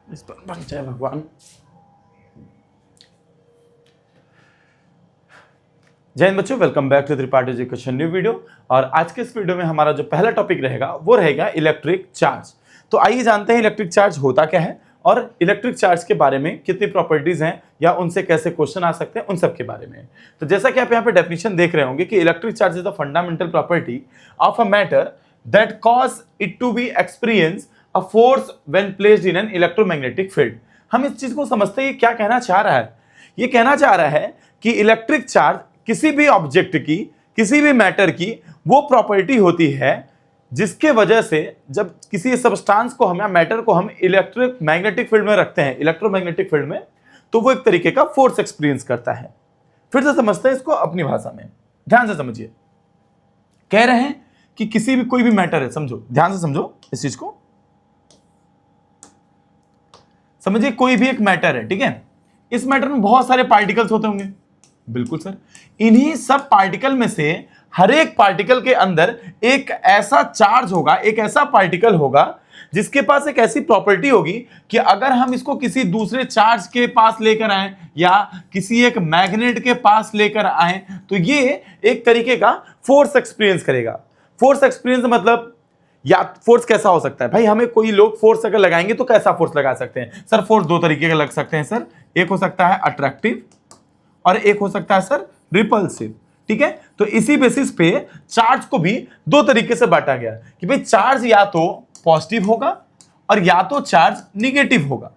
इस पर बन जाए भगवान। जय हिंद बच्चों, welcome back to Tripathi education new video. और आज के इस वीडियो में हमारा जो पहला टॉपिक रहेगा वो रहेगा इलेक्ट्रिक चार्ज। तो आइए जानते हैं इलेक्ट्रिक चार्ज होता क्या है और इलेक्ट्रिक चार्ज के बारे में कितनी प्रॉपर्टीज हैं या उनसे कैसे क्वेश्चन आ सकते हैं, उन सब के बारे में। तो जैसा कि आप यहाँ पे डेफिनेशन देख रहे होंगे कि electric charge is the fundamental property of a matter that cause it to be experience a force when placed in an electromagnetic field. हम इस चीज को समझते हैं, ये क्या कहना चाह रहा है। ये कहना चाह रहा है कि इलेक्ट्रिक चार्ज किसी भी ऑब्जेक्ट की, किसी भी मैटर की वो प्रॉपर्टी होती है जिसके वजह से जब किसी सब्सटेंस को हम या मैटर को हम इलेक्ट्रिक मैग्नेटिक फील्ड में रखते हैं, इलेक्ट्रोमैग्नेटिक फील्ड में, तो वो एक तरीके का फोर्स एक्सपीरियंस करता है। फिर से समझते हैं इसको अपनी भाषा में, ध्यान से समझिए। कह रहे हैं कि किसी भी कोई भी मैटर है, समझो, ध्यान से समझो इस चीज को, समझिए कोई भी एक मैटर है, ठीक है। इस मैटर में बहुत सारे पार्टिकल्स होते होंगे, बिल्कुल सर। इन्हीं सब पार्टिकल में से हर एक पार्टिकल के अंदर एक ऐसा चार्ज होगा, एक ऐसा पार्टिकल होगा जिसके पास एक ऐसी प्रॉपर्टी होगी कि अगर हम इसको किसी दूसरे चार्ज के पास लेकर आए या किसी एक मैग्नेट के पास लेकर आए तो ये एक तरीके का फोर्स एक्सपीरियंस करेगा। फोर्स एक्सपीरियंस मतलब, या फोर्स कैसा हो सकता है भाई, हमें कोई लोग फोर्स अगर लगाएंगे तो कैसा फोर्स लगा सकते हैं सर? फोर्स दो तरीके के लग सकते हैं सर। एक हो सकता है अट्रैक्टिव और एक हो सकता है सर रिपल्सिव, ठीक है। तो इसी बेसिस पे चार्ज को भी दो तरीके से बांटा गया कि भाई चार्ज या तो पॉजिटिव होगा और या तो चार्ज निगेटिव होगा,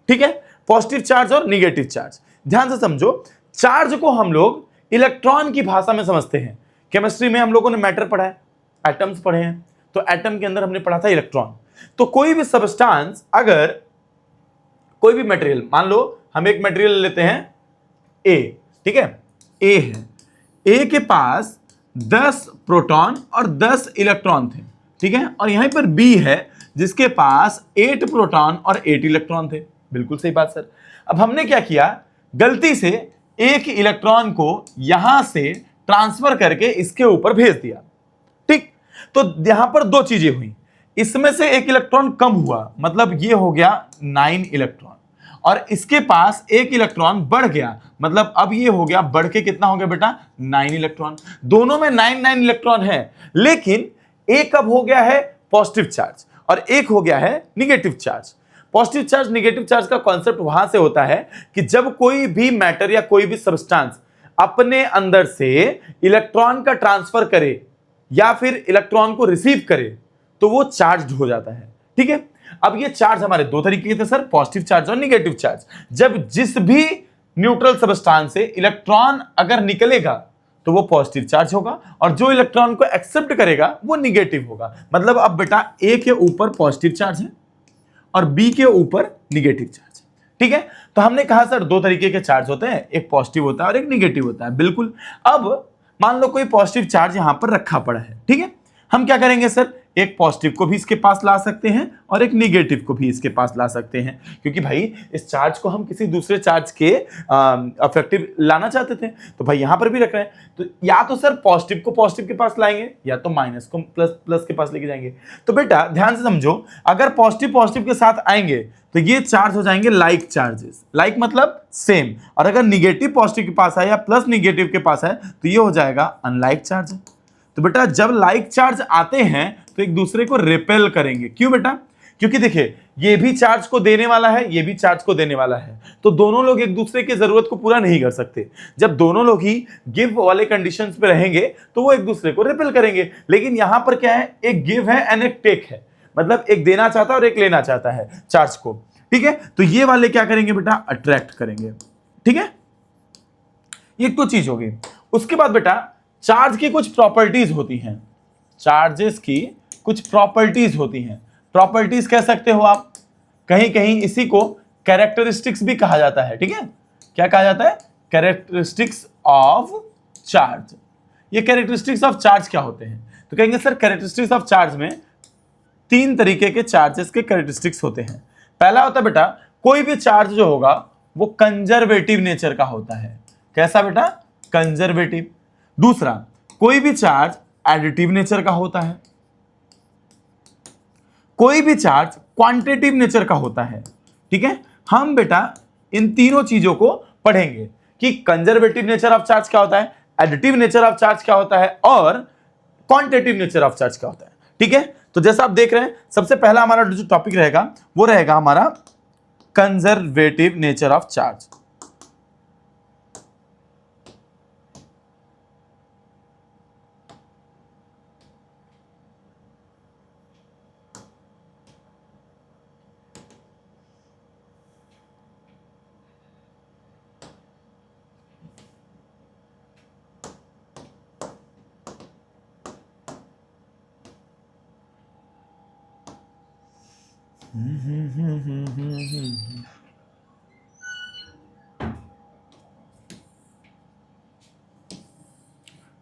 ठीक है। पॉजिटिव चार्ज और निगेटिव चार्ज, ध्यान से समझो। चार्ज को हम लोग इलेक्ट्रॉन की भाषा में समझते हैं। केमिस्ट्री में हम लोगों ने मैटर पढ़ा है, एटम्स पढ़े हैं, तो एटम के अंदर हमने पढ़ा था इलेक्ट्रॉन। तो कोई भी सब्सटेंस, अगर कोई भी मटेरियल, मान लो हम एक मटेरियल लेते हैं ए, ठीक है, ए है, ए के पास 10 प्रोटॉन और 10 इलेक्ट्रॉन थे, ठीक है। और यहां पर बी है जिसके पास 8 प्रोटॉन और 8 इलेक्ट्रॉन थे, बिल्कुल सही बात सर। अब हमने क्या किया, गलती से एक इलेक्ट्रॉन को यहां से ट्रांसफर करके इसके ऊपर भेज दिया, ठीक। तो यहां पर दो चीजें हुई, इसमें से एक इलेक्ट्रॉन कम हुआ, मतलब ये हो गया 9 इलेक्ट्रॉन, और इसके पास एक इलेक्ट्रॉन बढ़ गया, मतलब अब ये हो गया, बढ़ के कितना हो गया बेटा, 9 इलेक्ट्रॉन। दोनों में 9 इलेक्ट्रॉन है, लेकिन एक अब हो गया है पॉजिटिव चार्ज और एक हो गया है negative charge. Positive charge negative charge का कॉन्सेप्ट वहां से होता है कि जब कोई भी मैटर या कोई भी सब्सटेंस अपने अंदर से इलेक्ट्रॉन का ट्रांसफर करे या फिर इलेक्ट्रॉन को रिसीव करे तो वो चार्ज हो जाता है, ठीक है। अब ये चार्ज हमारे दो तरीके के थे सर, पॉजिटिव चार्ज और निगेटिव चार्ज। जब जिस भी न्यूट्रल सब्सटेंस से इलेक्ट्रॉन अगर निकलेगा तो वो पॉजिटिव चार्ज होगा और जो इलेक्ट्रॉन को एक्सेप्ट करेगा वो निगेटिव होगा। मतलब अब बेटा ए के ऊपर पॉजिटिव चार्ज है और बी के ऊपर निगेटिव चार्ज है, ठीक है। तो हमने कहा सर दो तरीके के चार्ज होते हैं, एक पॉजिटिव होता है और एक निगेटिव होता है, बिल्कुल। अब मान लो कोई पॉजिटिव चार्ज यहां पर रखा पड़ा है, ठीक है। हम क्या करेंगे सर, एक पॉजिटिव को भी इसके पास ला सकते हैं और एक निगेटिव को भी इसके पास ला सकते हैं, क्योंकि भाई इस चार्ज को हम किसी दूसरे चार्ज के अफेक्टिव लाना चाहते थे, तो भाई यहां पर भी रख रहे हैं। तो या तो सर पॉजिटिव को पॉजिटिव के पास लाएंगे या तो माइनस को प्लस के पास लेके जाएंगे। तो बेटा ध्यान से समझो, अगर पॉजिटिव पॉजिटिव के साथ आएंगे तो ये चार्ज हो जाएंगे लाइक चार्जेस, लाइक मतलब सेम, और अगर निगेटिव पॉजिटिव के पास है या प्लस निगेटिव के पास है तो ये हो जाएगा अनलाइक चार्ज। तो बेटा जब लाइक चार्ज आते हैं तो एक दूसरे को रिपेल करेंगे। क्यों बेटा? क्योंकि देखिए ये भी चार्ज को देने वाला है, ये भी चार्ज को देने वाला है, तो दोनों लोग एक दूसरे की जरूरत को पूरा नहीं कर सकते। जब दोनों लोग ही गिव वाले कंडीशंस पे रहेंगे तो वो एक दूसरे को रिपेल करेंगे। लेकिन यहां पर क्या है, एक गिव है एंड एक टेक है, मतलब एक देना चाहता है और एक लेना चाहता है चार्ज को, ठीक है। तो ये वाले क्या करेंगे बेटा, अट्रैक्ट करेंगे, ठीक है। ये तो चीज होगी। उसके बाद बेटा चार्ज की कुछ प्रॉपर्टीज होती हैं, चार्जेस की कुछ प्रॉपर्टीज होती हैं। प्रॉपर्टीज कह सकते हो आप, कहीं कहीं इसी को कैरेक्टरिस्टिक्स भी कहा जाता है, ठीक है। क्या कहा जाता है? Characteristics of charge. ये कैरेक्टरिस्टिक्स ऑफ चार्ज क्या होते हैं? तो कहेंगे सर कैरेक्टरिस्टिक्स ऑफ चार्ज में तीन तरीके के चार्जेस के कैरेक्टरिस्टिक्स होते हैं। पहला होता है बेटा, कोई भी चार्ज जो होगा वो कंजर्वेटिव नेचर का होता है। कैसा बेटा? कंजर्वेटिव। दूसरा, कोई भी चार्ज एडिटिव नेचर का होता है, कोई भी चार्ज क्वांटिटेटिव नेचर का होता है, ठीक है, हम बेटा इन तीनों चीजों को पढ़ेंगे कि कंजर्वेटिव नेचर ऑफ चार्ज क्या होता है, एडिटिव नेचर ऑफ चार्ज क्या होता है, और क्वांटिटेटिव नेचर ऑफ चार्ज क्या होता है। ठीक है, तो जैसा आप देख रहे हैं, सबसे पहला हमारा जो टॉपिक रहेगा वो रहेगा हमारा कंजर्वेटिव नेचर ऑफ चार्ज।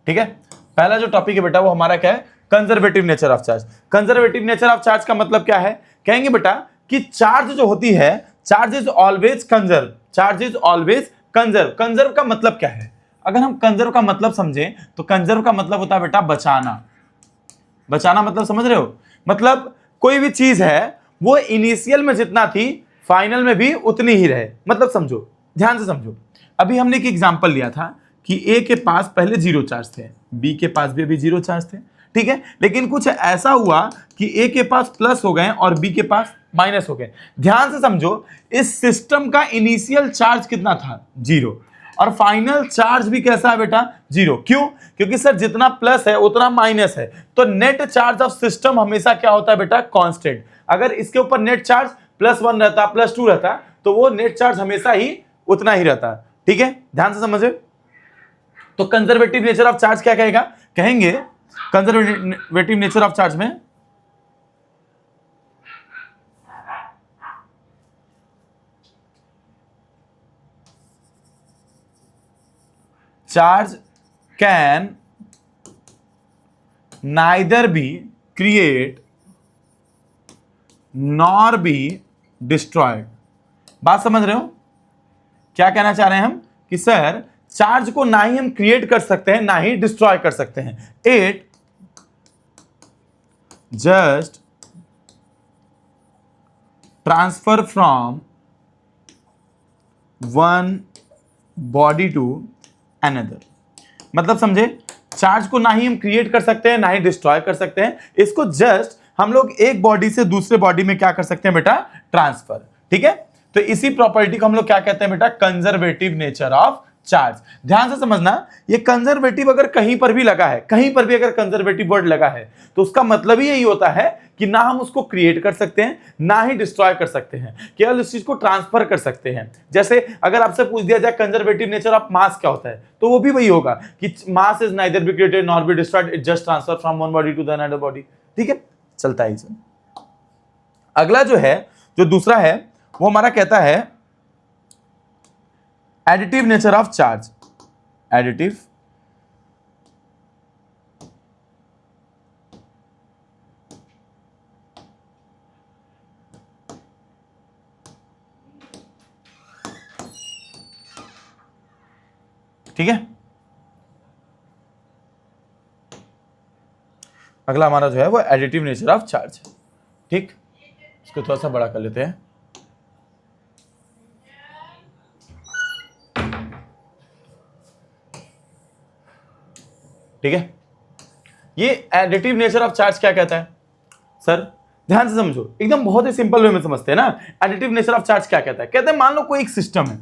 ठीक है, पहला जो टॉपिक है बेटा वो हमारा क्या है, conservative nature of charge. Conservative nature of charge का मतलब क्या है, कहेंगे बेटा कि चार्ज जो होती है, charge is always conserve, charge is always conserve. Conserve का मतलब क्या है, अगर हम कंजर्व का मतलब समझें तो कंजर्व का मतलब होता है बेटा बचाना। बचाना मतलब समझ रहे हो, मतलब कोई भी चीज है वो इनिशियल में जितना थी फाइनल में भी उतनी ही रहे। मतलब समझो, ध्यान से समझो, अभी हमने एक एग्जांपल लिया था कि ए के पास पहले 0 चार्ज थे, बी के पास भी अभी 0 चार्ज थे। ठीक है, लेकिन कुछ ऐसा हुआ कि ए के पास प्लस हो गए और बी के पास माइनस हो गए। ध्यान से समझो, इस सिस्टम का इनिशियल चार्ज कितना था, 0, और फाइनल चार्ज भी कैसा है बेटा, 0। क्यों, क्योंकि सर जितना प्लस है उतना माइनस है, तो नेट चार्ज ऑफ सिस्टम हमेशा क्या होता है बेटा, कांस्टेंट। अगर इसके ऊपर नेट चार्ज +1 रहता, +2 रहता, तो वो नेट चार्ज हमेशा ही उतना ही रहता। ठीक है, ध्यान से समझे। तो कंजर्वेटिव नेचर ऑफ चार्ज क्या कहेगा, कहेंगे कंजर्वेटिव नेचर ऑफ चार्ज में charge can neither be create nor be destroyed. बात समझ रहे हो, क्या कहना चाह रहे हैं हम कि सर चार्ज को ना ही हम क्रिएट कर सकते हैं ना ही डिस्ट्रॉय कर सकते हैं। It just transfer from one body to another. मतलब समझे, चार्ज को ना ही हम क्रिएट कर सकते हैं ना ही डिस्ट्रॉय कर सकते हैं, इसको जस्ट हम लोग एक बॉडी से दूसरे बॉडी में क्या कर सकते हैं बेटा, ट्रांसफर। ठीक है, तो इसी प्रॉपर्टी को हम लोग क्या कहते हैं बेटा, कंजर्वेटिव नेचर ऑफ चार्ज। ध्यान से समझना, ये कंजर्वेटिव अगर कहीं पर भी लगा है, कहीं पर भी अगर कंजर्वेटिव वर्ड लगा है, तो उसका मतलब ही यही होता है कि ना हम उसको क्रिएट कर सकते हैं ना ही डिस्ट्रॉय कर सकते हैं, केवल इस चीज को ट्रांसफर कर सकते हैं। जैसे अगर आपसे पूछ दिया जाए कंजर्वेटिव नेचर ऑफ मास क्या होता है, तो वो भी वही होगा कि mass is neither be created nor be destroyed, it just transfer from one body to the another body. ठीक है, चलता है इसे। अगला जो है, जो दूसरा है, वो हमारा कहता है additive nature of charge. Additive ठीक है, अगला हमारा जो है वो एडिटिव नेचर ऑफ चार्ज है। ठीक, इसको थोड़ा सा बड़ा कर लेते हैं। ठीक है, ये एडिटिव नेचर ऑफ चार्ज क्या कहता है सर, ध्यान से समझो, एकदम बहुत ही सिंपल वे में समझते हैं ना। एडिटिव नेचर ऑफ चार्ज क्या कहता है, कहते हैं मान लो कोई एक सिस्टम है,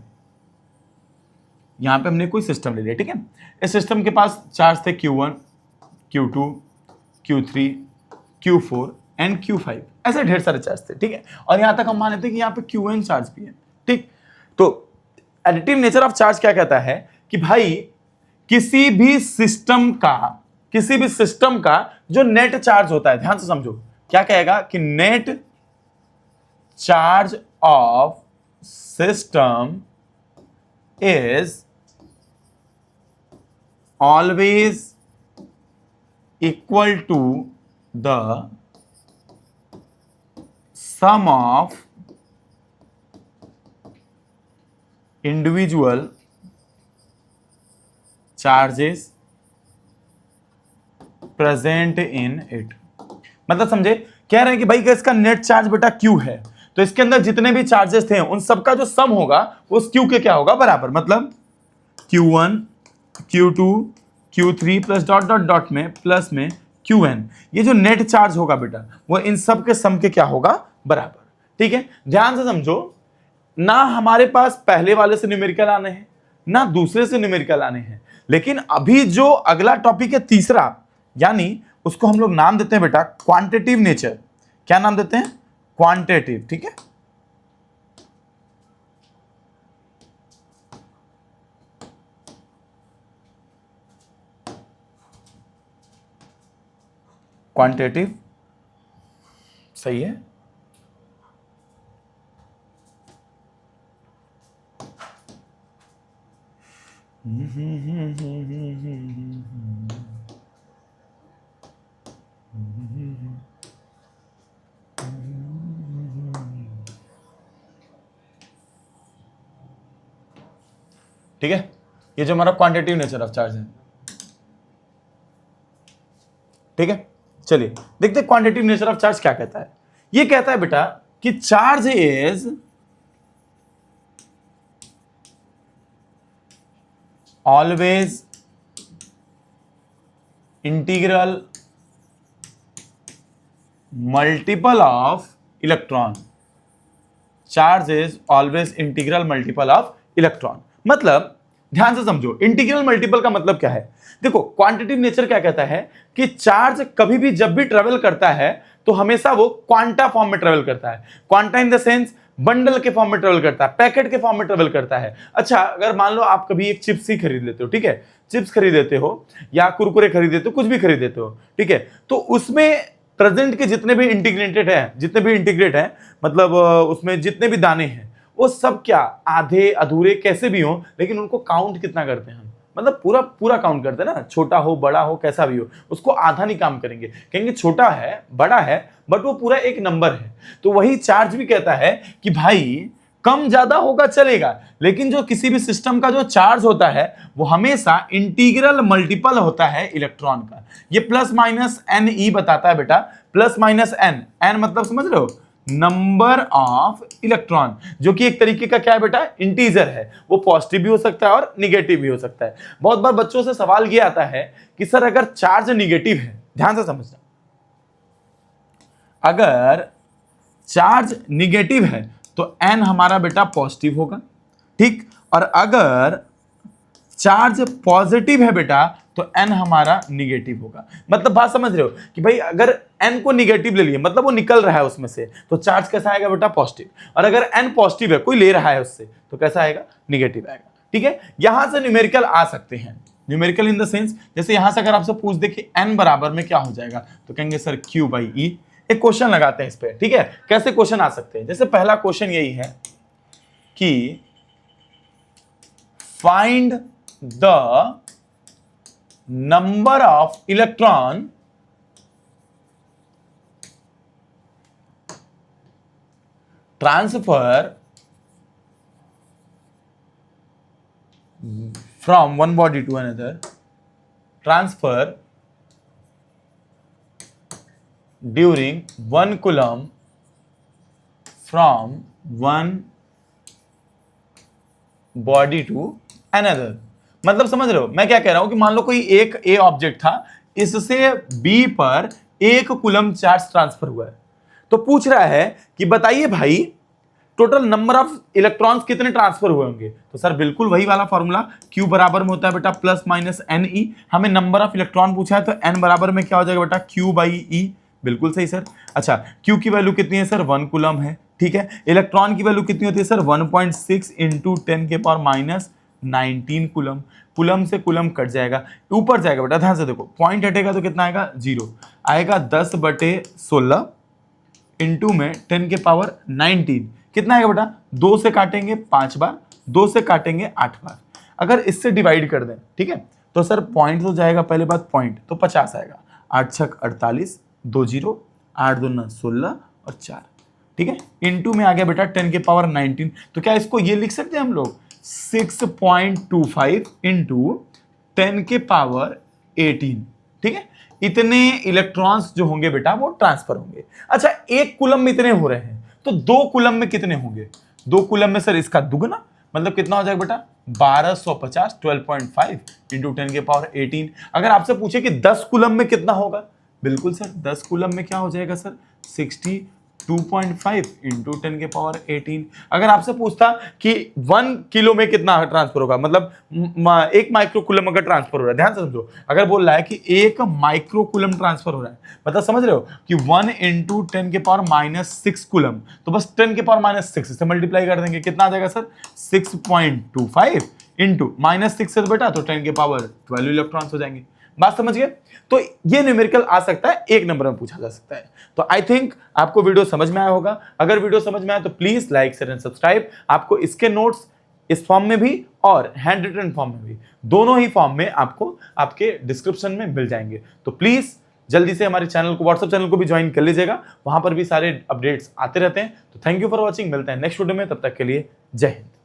यहां पे हमने कोई सिस्टम ले लिया। ठीक है, इस सिस्टम के पास चार्ज थे Q1, Q2, Q3, Q4 and Q5, ऐसे ढेर सारे चार्ज थे। ठीक है, और यहां तक हम मान लेते हैं कि यहां पे Qn चार्ज भी है। ठीक, तो एडिटिव नेचर ऑफ चार्ज क्या कहता है कि भाई किसी भी सिस्टम का जो नेट चार्ज होता है, ध्यान से समझो, क्या कहेगा कि net charge of system is always equal to the sum of individual charges present in it. मतलब समझे, कह रहे हैं कि भाई इसका नेट चार्ज बेटा Q है, तो इसके अंदर जितने भी चार्जेस थे उन सबका जो सम होगा उस Q के क्या होगा बराबर, मतलब Q1 Q2 Q3 plus dot dot dot में प्लस में Qn, ये जो नेट चार्ज होगा बेटा वो इन सब के सम के क्या होगा बराबर। ठीक है, ध्यान से समझो, ना हमारे पास पहले वाले से न्यूमेरिकल आने हैं ना दूसरे से न्यूमेरिकल आने हैं, लेकिन अभी जो अगला टॉपिक है तीसरा, यानी उसको हम लोग नाम देते हैं बेटा क्वांटिटेटिव नेचर। क्या नाम देते हैं? क्वांटिटेटिव। ठीक है, क्वांटिटेटिव, सही है। ठीक है, ये जो हमारा क्वांटिटेटिव नेचर ऑफ चार्ज है। ठीक है, चलिए देखते हैं क्वांटिटेटिव नेचर ऑफ चार्ज क्या कहता है। ये कहता है बेटा कि charge is always integral multiple of electron. Charge is always integral multiple of electron. मतलब ध्यान से समझो, इंटीग्रल मल्टीपल का मतलब क्या है। देखो क्वांटिटेटिव नेचर क्या कहता है कि चार्ज कभी भी जब भी ट्रेवल करता है तो हमेशा वो क्वांटा फॉर्म में ट्रेवल करता है। Quanta in the sense bundle के फॉर्म में ट्रेवल करता है, पैकेट के फॉर्म में ट्रेवल करता है। अच्छा, अगर मान लो आप कभी एक चिप्स ही खरीद लेते हो, ठीक है, चिप्स खरीदेते हो या कुरकुरे खरीदेते हो, कुछ भी खरीदेते हो, ठीक है, तो उसमें प्रेजेंट के जितने भी इंटीग्रेट हैं, मतलब उसमें जितने भी दाने हैं वो सब क्या आधे अधूरे कैसे भी हो, लेकिन उनको काउंट कितना करते हैं हम, मतलब पूरा पूरा काउंट करते हैं ना, छोटा हो बड़ा हो कैसा भी हो, उसको आधा नहीं काम करेंगे, कहेंगे छोटा है बड़ा है बट वो पूरा एक नंबर है। तो वही चार्ज भी कहता है कि भाई कम ज्यादा होगा चलेगा, लेकिन जो किसी भी सिस्टम का जो चार्ज होता है वो हमेशा इंटीग्रल मल्टीपल होता है इलेक्ट्रॉन का। ये प्लस माइनस एन ई बताता है बेटा, प्लस माइनस एन, एन मतलब समझ रहे हो नंबर ऑफ इलेक्ट्रॉन, जो कि एक तरीके का क्या है बेटा इंटीजर है, वो पॉजिटिव भी हो सकता है और निगेटिव भी हो सकता है। बहुत बार बच्चों से सवाल ये आता है कि सर अगर चार्ज निगेटिव है, ध्यान से समझना, अगर चार्ज निगेटिव है तो एन हमारा बेटा पॉजिटिव होगा, ठीक, और अगर चार्ज पॉजिटिव है बेटा तो एन हमारा निगेटिव होगा। मतलब बात समझ रहे हो कि भाई अगर एन को निगेटिव ले लिए, मतलब वो निकल रहा है उसमें से, तो चार्ज कैसा आएगा बेटा पॉजिटिव, और अगर एन पॉजिटिव है कोई ले रहा है उससे तो कैसा आएगा निगेटिव आएगा। ठीक है, यहां से न्यूमेरिकल आ सकते हैं, न्यूमेरिकल इन द सेंस जैसे यहां से अगर आपसे पूछ दे कि एन बराबर में क्या हो जाएगा तो कहेंगे सर क्यू बाई ई। एक क्वेश्चन लगाते हैं इस पे, ठीक है, कैसे क्वेश्चन आ सकते हैं। जैसे पहला क्वेश्चन यही है कि find the number of electron transfer from one body to another, transfer during 1 coulomb from one body to another। मतलब समझ रहे हो मैं क्या कह रहा हूं कि मान लो कोई एक ए ऑब्जेक्ट था, इससे बी पर 1 कूलम चार्ज ट्रांसफर हुआ है, तो पूछ रहा है कि बताइए भाई टोटल नंबर ऑफ इलेक्ट्रॉन्स कितने ट्रांसफर हुए होंगे। तो सर बिल्कुल वही वाला फॉर्मूला, Q बराबर में होता है बेटा प्लस माइनस एन ई। हमें नंबर ऑफ इलेक्ट्रॉन पूछा है तो N बराबर में क्या हो जाएगा बेटा Q बाई ई। बिल्कुल सही सर। अच्छा, Q की वैल्यू कितनी है सर 1 कूलम है, ठीक है। इलेक्ट्रॉन की वैल्यू कितनी होती है सर 1.6 इंटू 10 के पावर माइनस 19 कूलम। कूलम से कूलम कट जाएगा, ऊपर जाएगा बेटा, ध्यान से देखो, पॉइंट हटेगा तो कितना आएगा 0 आएगा, 10/16 इंटू में 10 के पावर 19 कितना आएगा बेटा, 2 से काटेंगे 5 बार, 2 से काटेंगे 8 बार। अगर इससे डिवाइड कर दें, ठीक है, तो सर पॉइंट तो जाएगा, पहले बात पॉइंट तो 50 आएगा, 8 छक 48, 2 0, 8 2 16 और 4, ठीक है, इनटू में आ गया बेटा 10 के पावर 19। तो क्या इसको ये लिख सकते हैं हम लोग 6.25 इंटू 10 के पावर 18, ठीक है। इतने इलेक्ट्रॉन्स जो होंगे बेटा वो ट्रांसफर होंगे। अच्छा, 1 कूलम में इतने हो रहे हैं तो 2 कूलम में कितने होंगे? 2 कूलम में सर इसका दुगना, मतलब कितना हो जाएगा बेटा 1250, 12.5 इंटू 10 के पावर 18। अगर आपसे पूछे कि 10 कूलम में कितना होगा, बिल्कुल सर 10 कूलम में क्या हो जाएगा सर 62.5 इंटू 10 के पावर 18। अगर आपसे पूछता कि 1 किलो में कितना ट्रांसफर होगा, मतलब 1 माइक्रो कूलम अगर ट्रांसफर हो रहा है, ध्यान से समझो, अगर बोल रहा है कि 1 माइक्रो कूलम ट्रांसफर हो रहा है, मतलब समझ रहे हो कि 1 इंटू 10 के पावर -6 कूलम, तो बस 10 के पावर -6 से मल्टीप्लाई कर देंगे, कितना आ जाएगा सर 6.25 इंटू -6 से बेटा तो 10 के पावर 12 इलेक्ट्रॉन्स हो जाएंगे। बात समझ गए? तो ये न्यूमेरिकल आ सकता है, 1 नंबर में पूछा जा सकता है। तो आई थिंक आपको वीडियो समझ में आया होगा। अगर वीडियो समझ में आया तो please like share and subscribe. आपको इसके नोट्स इस फॉर्म में भी और हैंड रिटन फॉर्म में भी, दोनों ही फॉर्म में आपको आपके डिस्क्रिप्शन में मिल जाएंगे। तो प्लीज जल्दी से हमारे चैनल को, व्हाट्सएप चैनल को भी ज्वाइन कर लीजिएगा, वहां पर भी सारे अपडेट्स आते रहते हैं। तो थैंक यू फॉर वॉचिंग, मिलते हैं नेक्स्ट वीडियो में, तब तक के लिए जय हिंद।